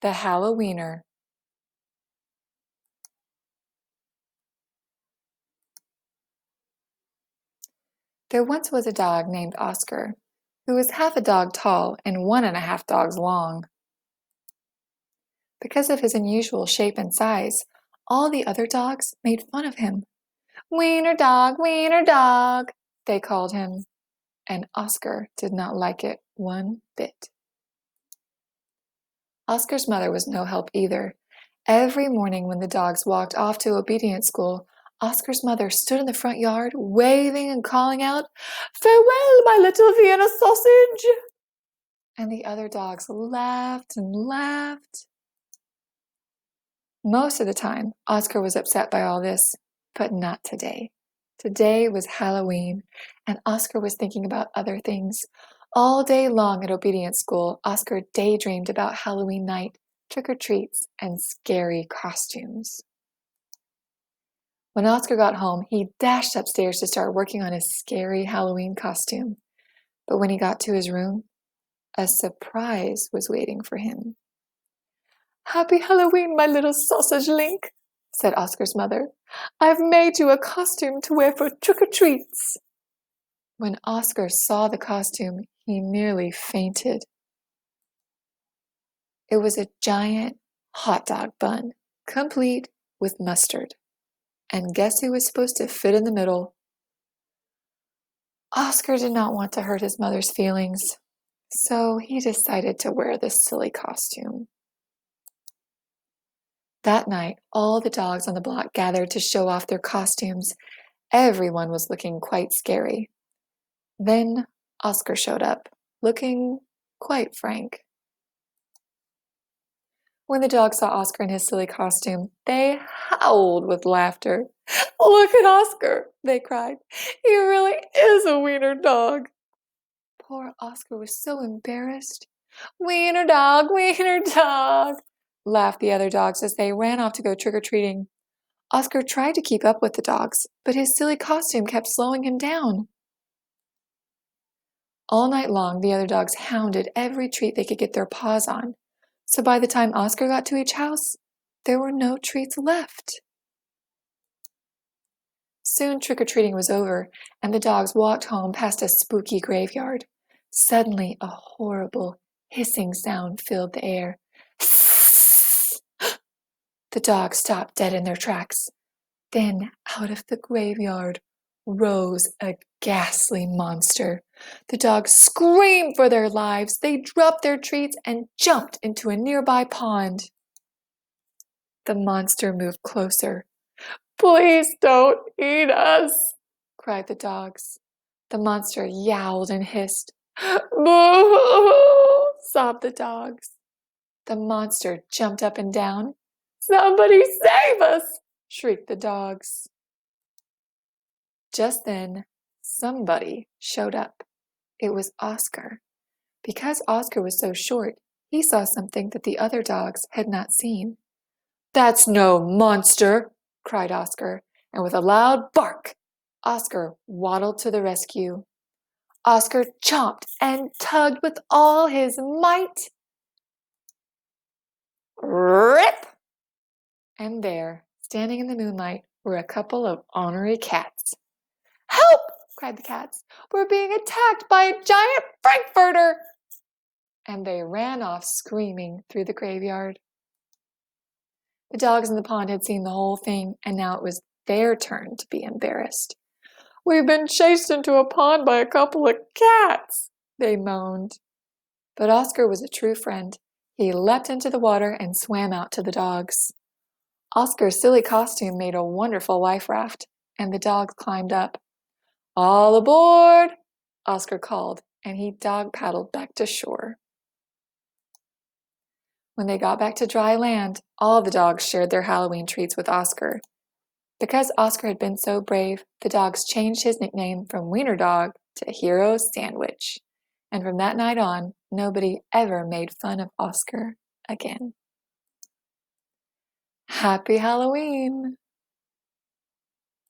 The Hallo-Wiener. There once was a dog named Oscar, who was half a dog tall and 1.5 dogs long. Because of his unusual shape and size, all the other dogs made fun of him. Wiener dog, they called him, and Oscar did not like it one bit. Oscar's mother was no help either. Every morning when the dogs walked off to obedience school, Oscar's mother stood in the front yard, waving and calling out, "Farewell, my little Vienna sausage!" And the other dogs laughed and laughed. Most of the time, Oscar was upset by all this, but not today. Today was Halloween, and Oscar was thinking about other things. All day long at obedience school, Oscar daydreamed about Halloween night, trick-or-treats, and scary costumes. When Oscar got home, he dashed upstairs to start working on his scary Halloween costume. But when he got to his room, a surprise was waiting for him. "Happy Halloween, my little sausage link," said Oscar's mother. "I've made you a costume to wear for trick-or-treats." When Oscar saw the costume, he nearly fainted. It was a giant hot dog bun, complete with mustard. And guess who was supposed to fit in the middle? Oscar did not want to hurt his mother's feelings, so he decided to wear this silly costume. That night, all the dogs on the block gathered to show off their costumes. Everyone was looking quite scary. Then Oscar showed up, looking quite frank. When the dogs saw Oscar in his silly costume, they howled with laughter. "Look at Oscar," they cried. "He really is a wiener dog." Poor Oscar was so embarrassed. "Wiener dog, laughed the other dogs as they ran off to go trick-or-treating. Oscar tried to keep up with the dogs, but his silly costume kept slowing him down. All night long, the other dogs hounded every treat they could get their paws on. So by the time Oscar got to each house, there were no treats left. Soon trick-or-treating was over, and the dogs walked home past a spooky graveyard. Suddenly, a horrible hissing sound filled the air. The dogs stopped dead in their tracks. Then, out of the graveyard, rose a ghastly monster. The dogs screamed for their lives. They dropped their treats and jumped into a nearby pond. The monster moved closer. "Please don't eat us," cried the dogs. The monster yowled and hissed. "Boo!" sobbed the dogs. The monster jumped up and down. "Somebody save us!" shrieked the dogs. Just then, somebody showed up. It was Oscar. Because Oscar was so short, he saw something that the other dogs had not seen. "That's no monster!" cried Oscar, and with a loud bark, Oscar waddled to the rescue. Oscar chomped and tugged with all his might. Rip! And there, standing in the moonlight, were a couple of ornery cats. "Help!" cried the cats. "We're being attacked by a giant frankfurter!" And they ran off screaming through the graveyard. The dogs in the pond had seen the whole thing, and now it was their turn to be embarrassed. "We've been chased into a pond by a couple of cats," they moaned. But Oscar was a true friend. He leapt into the water and swam out to the dogs. Oscar's silly costume made a wonderful life raft, and the dogs climbed up. "All aboard!" Oscar called, and he dog-paddled back to shore. When they got back to dry land, all the dogs shared their Halloween treats with Oscar. Because Oscar had been so brave, the dogs changed his nickname from Wiener Dog to Hero Sandwich. And from that night on, nobody ever made fun of Oscar again. Happy Halloween!